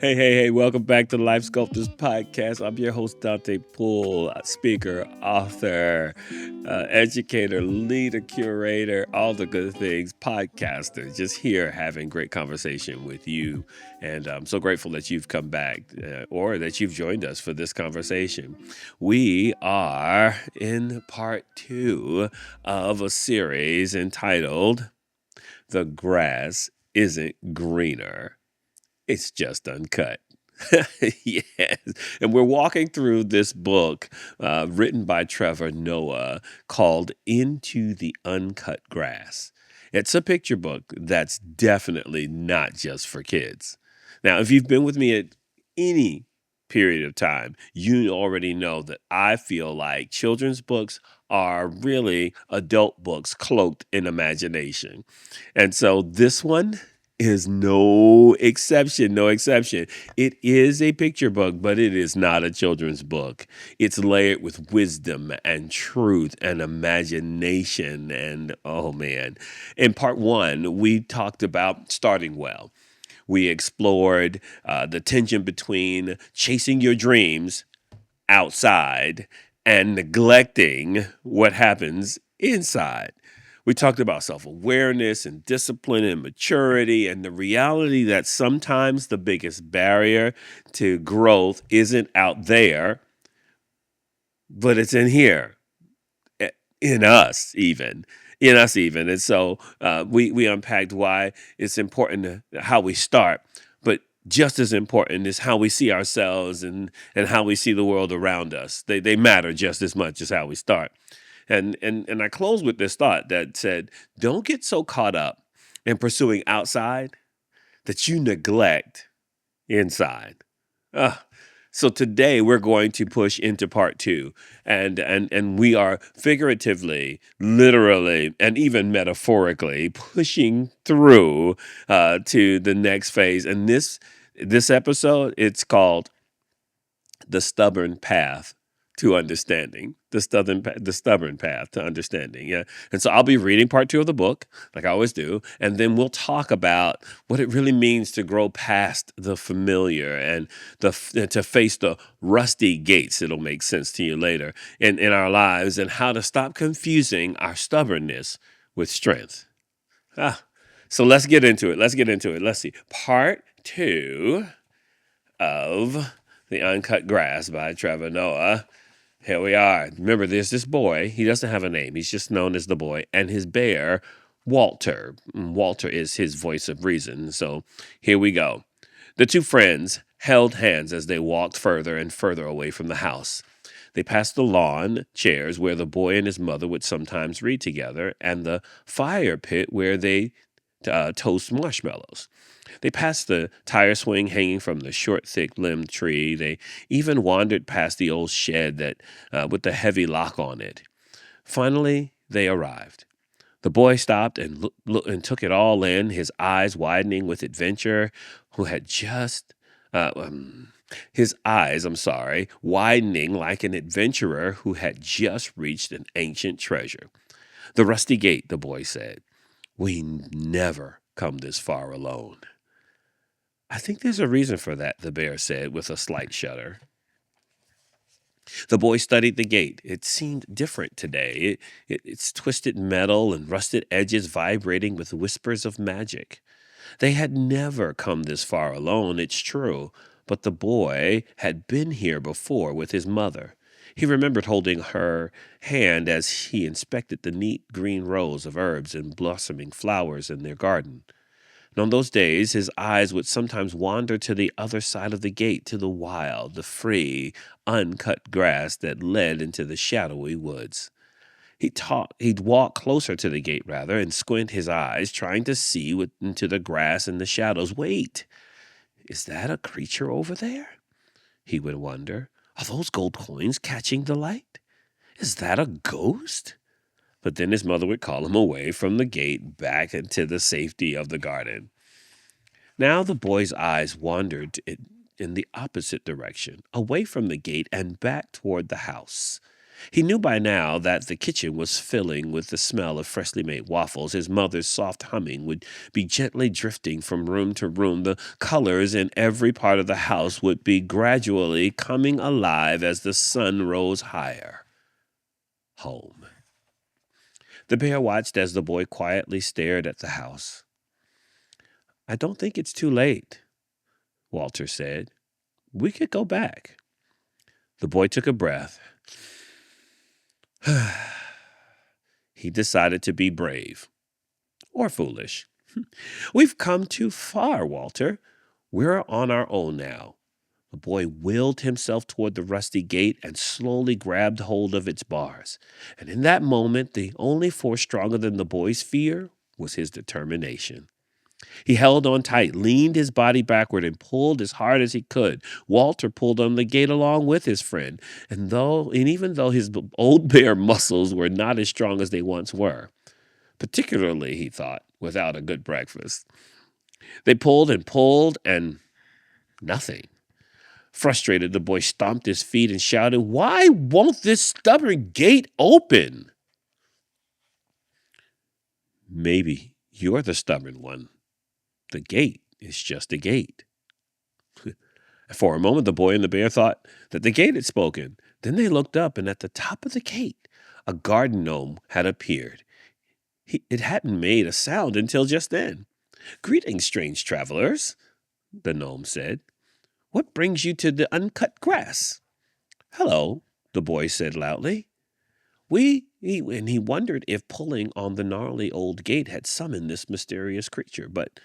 Hey, welcome back to the Life Sculptors podcast. I'm your host, Dante Poole, speaker, author, educator, leader, curator, all the good things, podcaster, just here having great conversation with you. And I'm so grateful that you've come back or that you've joined us for this conversation. We are in part 2 of a series entitled The Grass Isn't Greener. It's just uncut. Yes. And we're walking through this book written by Trevor Noah called Into the Uncut Grass. It's a picture book that's definitely not just for kids. Now, if you've been with me at any period of time, you already know that I feel like children's books are really adult books cloaked in imagination. And so this one is no exception, no exception. It is a picture book, but it is not a children's book. It's layered with wisdom and truth and imagination. And oh man, in part 1, we talked about starting well. We explored the tension between chasing your dreams outside and neglecting what happens inside. We talked about self-awareness and discipline and maturity and the reality that sometimes the biggest barrier to growth isn't out there, but it's in here, in us even. In us even. And so we unpacked why it's important how we start, but just as important is how we see ourselves and how we see the world around us. They matter just as much as how we start. And I close with this thought that said, don't get so caught up in pursuing outside that you neglect inside. So today we're going to push into part 2, and we are figuratively, literally, and even metaphorically pushing through to the next phase. And this episode, it's called The Stubborn Path to Understanding. The stubborn path to understanding. Yeah. And so I'll be reading part 2 of the book, like I always do, and then we'll talk about what it really means to grow past the familiar and to face the rusty gates. It'll make sense to you later in our lives, and how to stop confusing our stubbornness with strength. So let's get into it. Let's see. Part 2 of The Uncut Grass by Trevor Noah. Here we are. Remember, there's this boy. He doesn't have a name. He's just known as the boy. And his bear, Walter. Walter is his voice of reason. So here we go. The two friends held hands as they walked further and further away from the house. They passed the lawn chairs where the boy and his mother would sometimes read together, and the fire pit where they toast marshmallows. They passed the tire swing hanging from the short, thick-limbed tree. They even wandered past the old shed that with the heavy lock on it. Finally, they arrived. The boy stopped and took it all in, his eyes widening with adventure, widening like an adventurer who had just reached an ancient treasure. The rusty gate, the boy said. We never come this far alone. I think there's a reason for that, the bear said with a slight shudder. The boy studied the gate. It seemed different today. Its twisted metal and rusted edges vibrating with whispers of magic. They had never come this far alone, it's true, but the boy had been here before with his mother. He remembered holding her hand as he inspected the neat green rows of herbs and blossoming flowers in their garden. And on those days, his eyes would sometimes wander to the other side of the gate, to the wild, the free, uncut grass that led into the shadowy woods. He'd walk closer to the gate, rather, and squint his eyes, trying to see into the grass and the shadows. Wait, is that a creature over there? He would wonder. Are those gold coins catching the light? Is that a ghost? But then his mother would call him away from the gate back into the safety of the garden. Now the boy's eyes wandered in the opposite direction, away from the gate and back toward the house. He knew by now that the kitchen was filling with the smell of freshly made waffles. His mother's soft humming would be gently drifting from room to room. The colors in every part of the house would be gradually coming alive as the sun rose higher. Home. The bear watched as the boy quietly stared at the house. "I don't think it's too late," Walter said. "We could go back." The boy took a breath. He decided to be brave. Or foolish. "We've come too far, Walter. We're on our own now." The boy willed himself toward the rusty gate and slowly grabbed hold of its bars. And in that moment, the only force stronger than the boy's fear was his determination. He held on tight, leaned his body backward, and pulled as hard as he could. Walter pulled on the gate along with his friend, and even though his old bear muscles were not as strong as they once were, particularly, he thought, without a good breakfast, they pulled, and nothing. Frustrated, the boy stomped his feet and shouted, "Why won't this stubborn gate open?" "Maybe you're the stubborn one. The gate is just a gate." For a moment, the boy and the bear thought that the gate had spoken. Then they looked up, and at the top of the gate, a garden gnome had appeared. It hadn't made a sound until just then. "Greetings, strange travelers," the gnome said. "What brings you to the uncut grass?" "Hello," the boy said loudly. And he wondered if pulling on the gnarly old gate had summoned this mysterious creature, but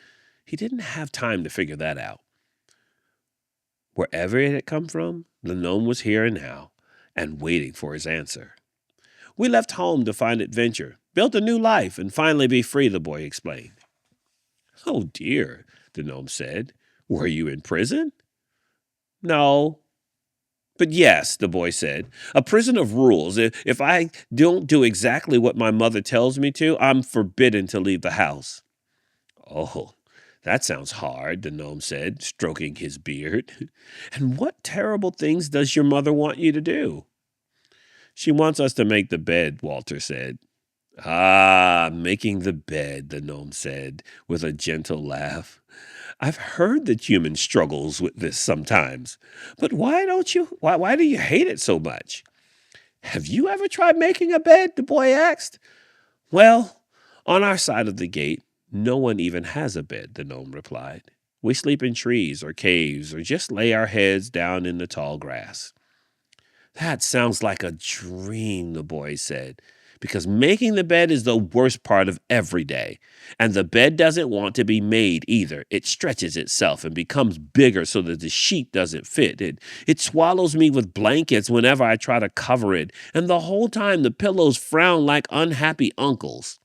he didn't have time to figure that out. Wherever it had come from, the gnome was here and now, and waiting for his answer. "We left home to find adventure, built a new life, and finally be free," the boy explained. "Oh dear," the gnome said. "Were you in prison?" "No." "But yes," the boy said. "A prison of rules. If I don't do exactly what my mother tells me to, I'm forbidden to leave the house." "Oh, that sounds hard," the gnome said, stroking his beard. "And what terrible things does your mother want you to do?" "She wants us to make the bed," Walter said. "Ah, making the bed," the gnome said with a gentle laugh. "I've heard that human struggles with this sometimes. But why do you hate it so much?" "Have you ever tried making a bed?" the boy asked. "Well, on our side of the gate, no one even has a bed," the gnome replied. "We sleep in trees or caves or just lay our heads down in the tall grass." "That sounds like a dream," the boy said, "because making the bed is the worst part of every day. And the bed doesn't want to be made either. It stretches itself and becomes bigger so that the sheet doesn't fit. It swallows me with blankets whenever I try to cover it, and the whole time the pillows frown like unhappy uncles."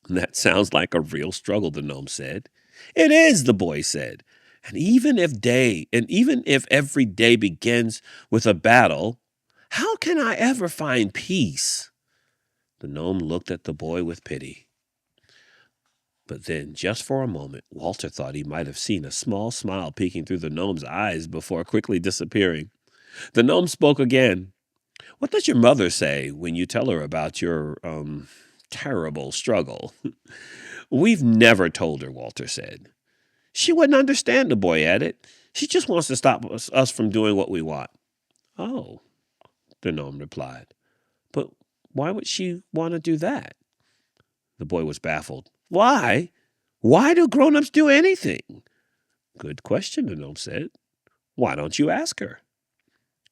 "That sounds like a real struggle," the gnome said. "It is," the boy said. And even if every day begins with a battle, how can I ever find peace?" The gnome looked at the boy with pity. But then, just for a moment, Walter thought he might have seen a small smile peeking through the gnome's eyes before quickly disappearing. The gnome spoke again. "What does your mother say when you tell her about your, terrible struggle?" "We've never told her," Walter said. "She wouldn't understand," the boy added. "She just wants to stop us from doing what we want." "Oh," the gnome replied. "But why would she want to do that?" The boy was baffled. "Why? Why do grown-ups do anything?" "Good question," the gnome said. "Why don't you ask her?"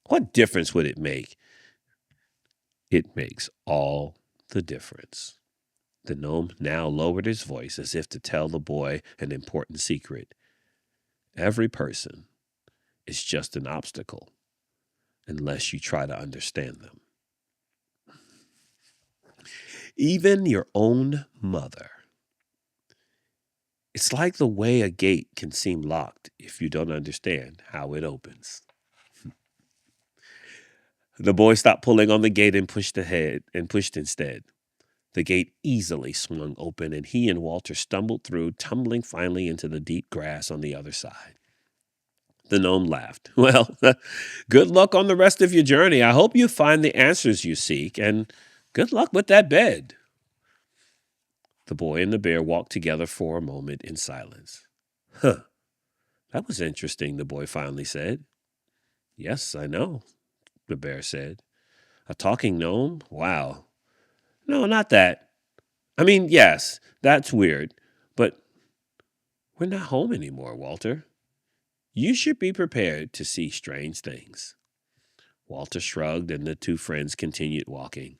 "What difference would it make?" "It makes all the difference." The gnome now lowered his voice as if to tell the boy an important secret. "Every person is just an obstacle unless you try to understand them. Even your own mother. It's like the way a gate can seem locked if you don't understand how it opens." The boy stopped pulling on the gate and pushed instead. The gate easily swung open, and he and Walter stumbled through, tumbling finally into the deep grass on the other side. The gnome laughed. Well, good luck on the rest of your journey. I hope you find the answers you seek, and good luck with that bed. The boy and the bear walked together for a moment in silence. Huh, that was interesting, the boy finally said. Yes, I know, the bear said. A talking gnome? Wow. No, not that. I mean, yes, that's weird, but we're not home anymore, Walter. You should be prepared to see strange things. Walter shrugged, and the two friends continued walking.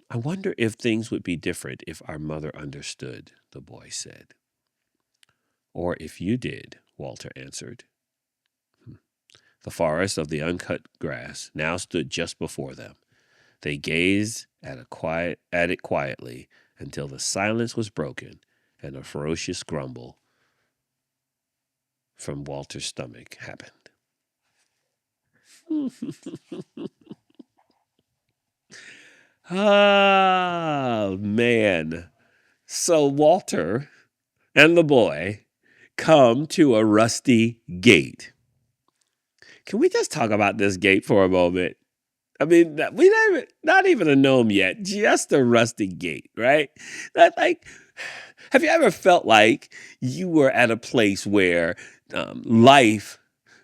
I wonder if things would be different if our mother understood, the boy said. Or if you did, Walter answered. The forest of the uncut grass now stood just before them. They gazed at it quietly until the silence was broken and a ferocious grumble from Walter's stomach happened. Oh, man. So Walter and the boy come to a rusty gate. Can we just talk about this gate for a moment? I mean, not even a gnome yet, just a rusty gate, right? Have you ever felt like you were at a place where life,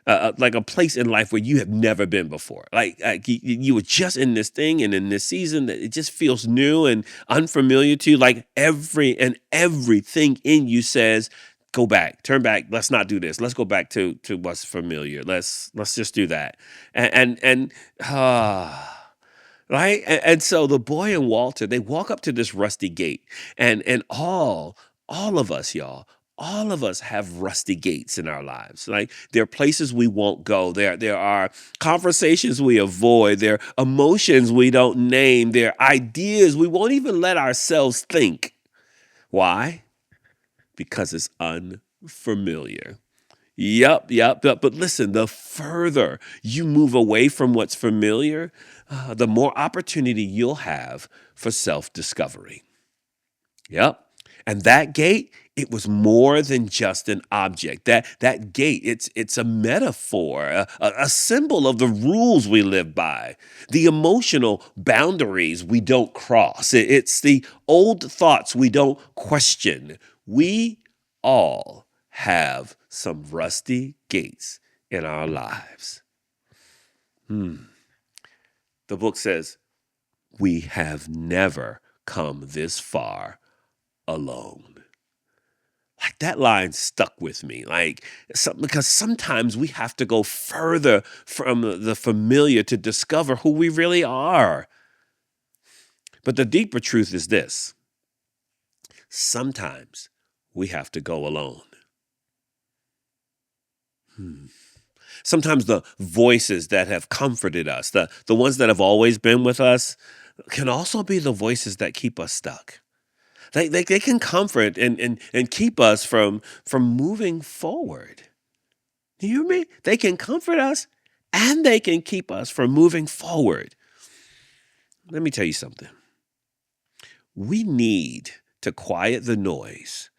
like a place in life where you have never been before? Like you were just in this thing and in this season that it just feels new and unfamiliar to you. Like everything in you says, go back, turn back. Let's not do this. Let's go back to what's familiar. Let's just do that. Right. And so the boy and Walter, they walk up to this rusty gate, and all of us, y'all. All of us have rusty gates in our lives. Like there are places we won't go. There are conversations we avoid. There are emotions we don't name. There are ideas we won't even let ourselves think. Why? Because it's unfamiliar. Yep. But listen, the further you move away from what's familiar, the more opportunity you'll have for self-discovery. Yep. And that gate, it was more than just an object. That gate, it's a metaphor, a symbol of the rules we live by, the emotional boundaries we don't cross. It's the old thoughts we don't question. We all have some rusty gates in our lives. The book says, we have never come this far alone. Like that line stuck with me. Because sometimes we have to go further from the familiar to discover who we really are. But the deeper truth is this. Sometimes we have to go alone. Sometimes the voices that have comforted us, the ones that have always been with us, can also be the voices that keep us stuck. They can comfort and keep us from moving forward. Do you hear me? They can comfort us and they can keep us from moving forward. Let me tell you something. We need to quiet the noise.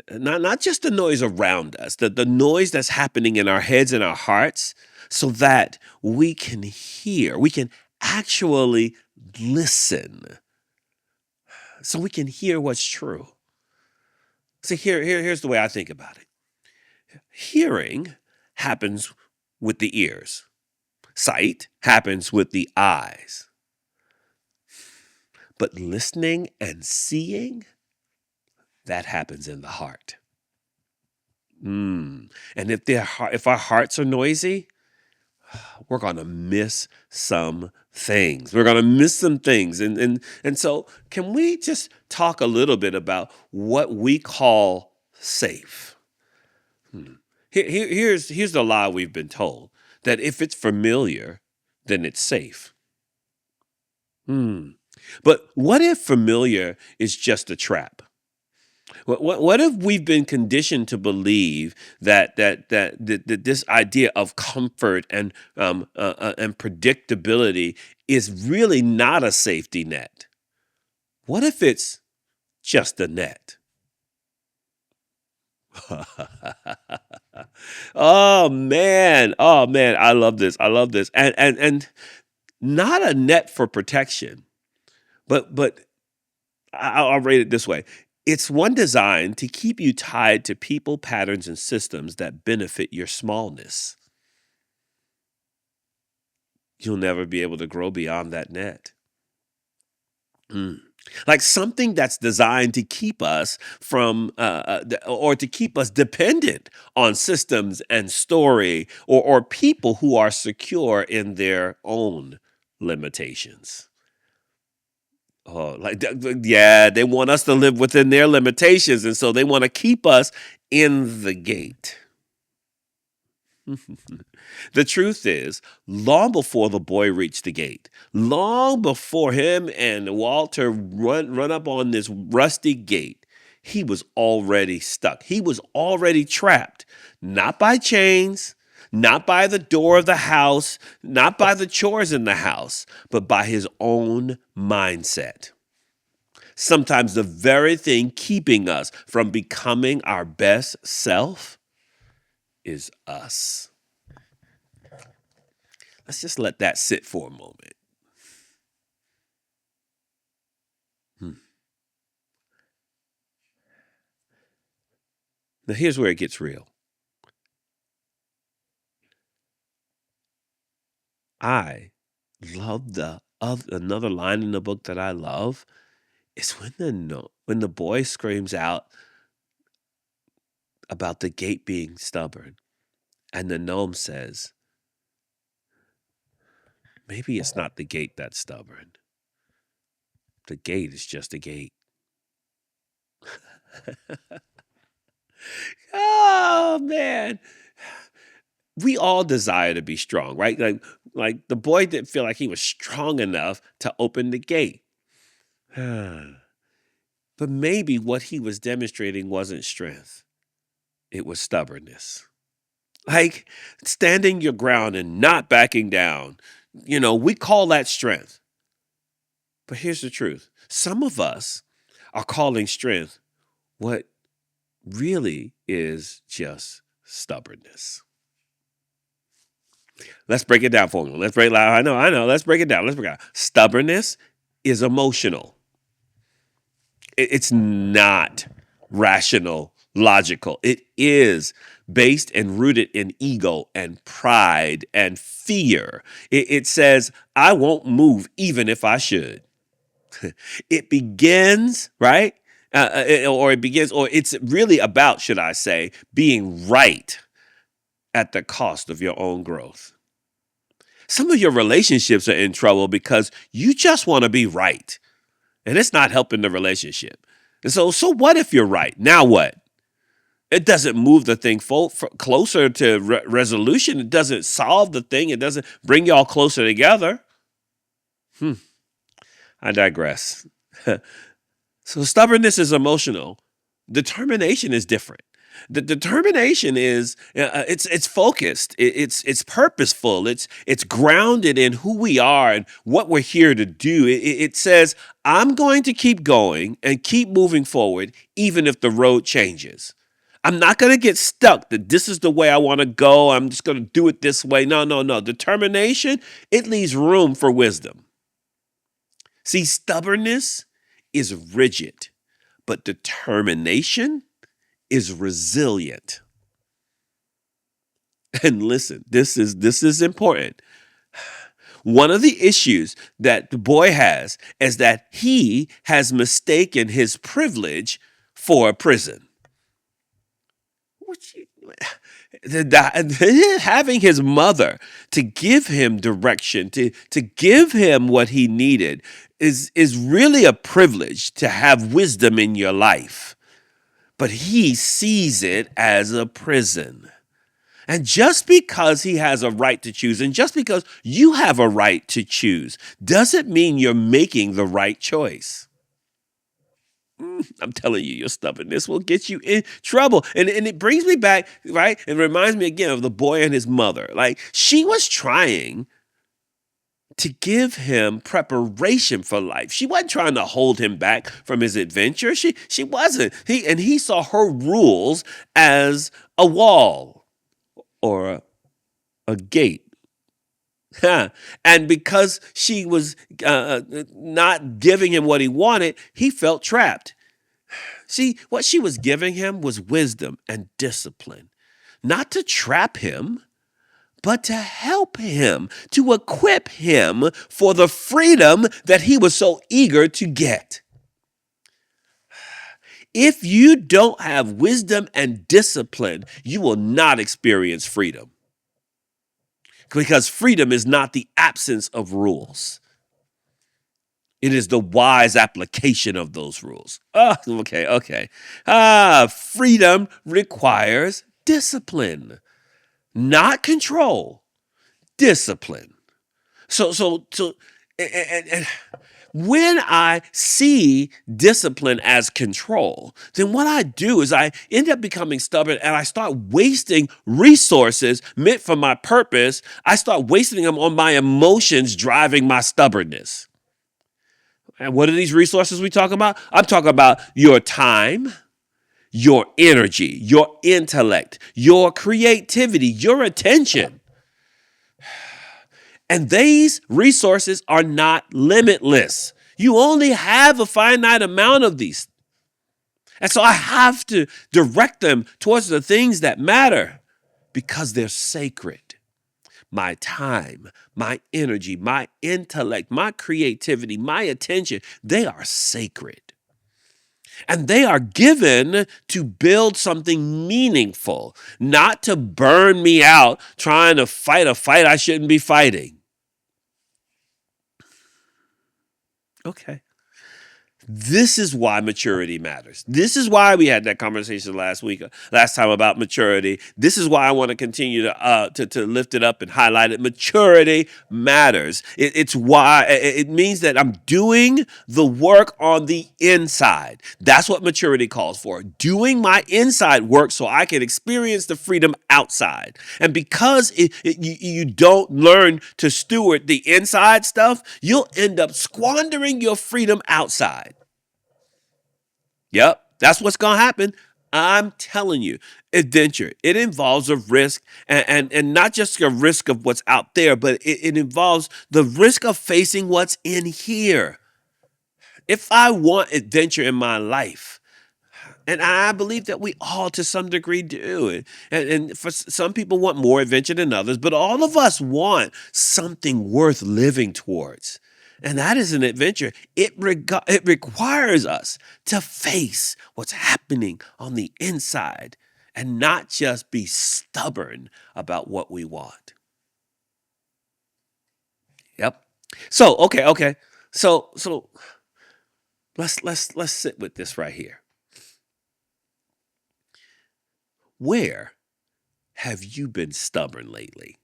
Not just the noise around us, the noise that's happening in our heads and our hearts, so that we can hear, we can actually listen, so we can hear what's true. See, here's the way I think about it. Hearing happens with the ears. Sight happens with the eyes. But listening and seeing, that happens in the heart. And if our hearts are noisy, we're going to miss some things. We're going to miss some things. And so can we just talk a little bit about what we call safe? Here's the lie we've been told, that if it's familiar, then it's safe. But what if familiar is just a trap? What if we've been conditioned to believe that this idea of comfort and predictability is really not a safety net? What if it's just a net? Oh man. Oh man. I love this. I love this. And not a net for protection, but I'll rate it this way. It's one designed to keep you tied to people, patterns, and systems that benefit your smallness. You'll never be able to grow beyond that net. Mm. Like something that's designed to keep us from, or to keep us dependent on systems and story or people who are secure in their own limitations. Oh, yeah, they want us to live within their limitations. And so they want to keep us in the gate. The truth is, long before the boy reached the gate, long before him and Walter run up on this rusty gate, he was already stuck. He was already trapped, not by chains, not by the door of the house, not by the chores in the house, but by his own mindset. Sometimes the very thing keeping us from becoming our best self is us. Let's just let that sit for a moment. Now, here's where it gets real. I love another line in the book that I love is when the boy screams out about the gate being stubborn, and the gnome says, maybe it's not the gate that's stubborn. The gate is just a gate. Oh man. We all desire to be strong, right? Like the boy didn't feel like he was strong enough to open the gate. But maybe what he was demonstrating wasn't strength. It was stubbornness. Like standing your ground and not backing down. We call that strength. But here's the truth. Some of us are calling strength what really is just stubbornness. Let's break it down for you. Let's break it down. I know. Let's break it down. Stubbornness is emotional. It's not rational, logical. It is based and rooted in ego and pride and fear. It says, I won't move even if I should. It begins, right? Or it's really about, should I say, being right at the cost of your own growth. Some of your relationships are in trouble because you just want to be right. And it's not helping the relationship. And so what if you're right? Now what? It doesn't move the thing closer to resolution. It doesn't solve the thing. It doesn't bring y'all closer together. I digress. So stubbornness is emotional. Determination is different. The determination is it's focused. It's purposeful. It's grounded in who we are and what we're here to do. It says, I'm going to keep going and keep moving forward, even if the road changes. I'm not going to get stuck that this is the way I want to go. I'm just going to do it this way. No. Determination, it leaves room for wisdom. See, stubbornness is rigid, but determination is resilient. And listen, this is important. One of the issues that the boy has is that he has mistaken his privilege for a prison. Having his mother to give him direction, to give him what he needed is really a privilege to have wisdom in your life. But he sees it as a prison. And just because he has a right to choose, and just because you have a right to choose, doesn't mean you're making the right choice. I'm telling you, your stubbornness will get you in trouble. And it brings me back, right? It reminds me again of the boy and his mother. Like, she was trying to give him preparation for life. She wasn't trying to hold him back from his adventure. She wasn't. He saw her rules as a wall or a gate. Huh. And because she was not giving him what he wanted, he felt trapped. See, what she was giving him was wisdom and discipline, not to trap him, but to help him, to equip him for the freedom that he was so eager to get. If you don't have wisdom and discipline, you will not experience freedom. Because freedom is not the absence of rules. It is the wise application of those rules. Oh, okay. Freedom requires discipline, not control. Discipline. So, and when I see discipline as control, then what I do is I end up becoming stubborn and I start wasting resources meant for my purpose. I start wasting them on my emotions driving my stubbornness. And what are these resources we talk about? I'm talking about your time, your energy, your intellect, your creativity, your attention. And these resources are not limitless. You only have a finite amount of these. And so I have to direct them towards the things that matter because they're sacred. My time, my energy, my intellect, my creativity, my attention, they are sacred. And they are given to build something meaningful, not to burn me out trying to fight a fight I shouldn't be fighting. Okay. This is why maturity matters. This is why we had that conversation last time about maturity. This is why I want to continue to lift it up and highlight it. Maturity matters. It's why it means that I'm doing the work on the inside. That's what maturity calls for. Doing my inside work so I can experience the freedom outside. And because you don't learn to steward the inside stuff, you'll end up squandering your freedom outside. Yep, that's what's going to happen. I'm telling you, adventure, it involves a risk and not just a risk of what's out there, but it involves the risk of facing what's in here. If I want adventure in my life, and I believe that we all to some degree do, and for some people want more adventure than others, but all of us want something worth living towards. And that is an adventure. It requires us to face what's happening on the inside and not just be stubborn about what we want. Yep. So, okay. So let's sit with this right here. Where have you been stubborn lately?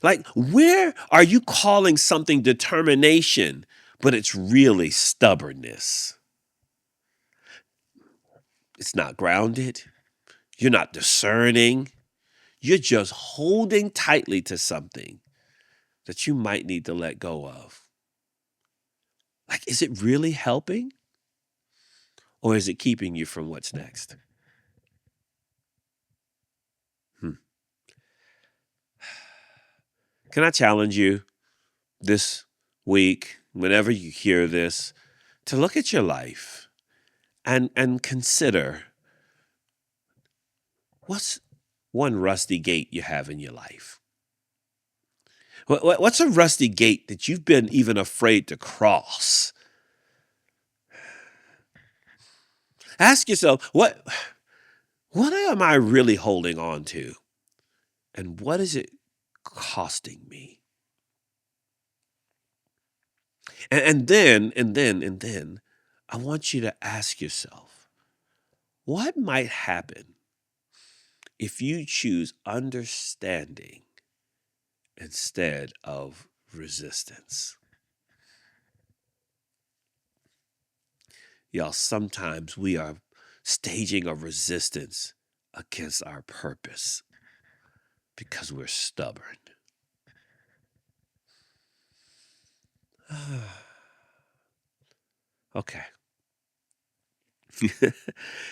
Like, where are you calling something determination, but it's really stubbornness? It's not grounded. You're not discerning. You're just holding tightly to something that you might need to let go of. Like, is it really helping? Or is it keeping you from what's next? Can I challenge you this week, whenever you hear this, to look at your life and consider what's one rusty gate you have in your life? What's a rusty gate that you've been even afraid to cross? Ask yourself, what am I really holding on to? And what is it costing me? And then, I want you to ask yourself, what might happen if you choose understanding instead of resistance? Y'all, sometimes we are staging a resistance against our purpose because we're stubborn. Okay.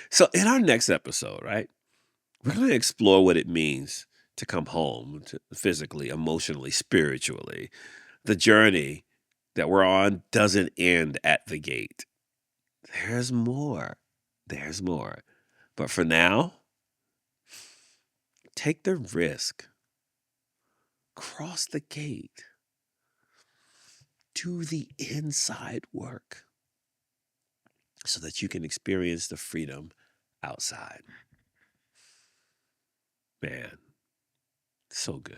So in our next episode, right, We're going to explore what it means to come home physically, emotionally, spiritually. The journey that we're on doesn't end at the gate. There's more. There's more. But for now, take the risk. Cross the gate. Do the inside work so that you can experience the freedom outside. Man, so good.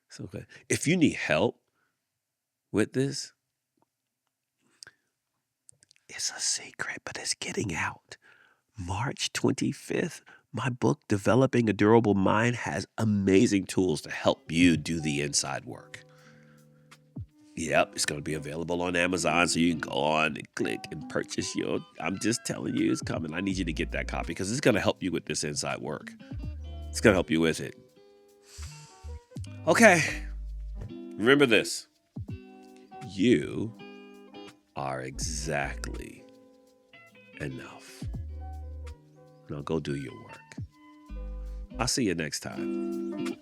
So good. If you need help with this, it's a secret, but it's getting out. March 25th, my book, Developing a Durable Mind, has amazing tools to help you do the inside work. Yep, it's going to be available on Amazon, so you can go on and click and purchase your. I'm just telling you, it's coming. I need you to get that copy because it's going to help you with this inside work. It's going to help you with it. Okay, remember this. You are exactly enough. Now go do your work. I'll see you next time.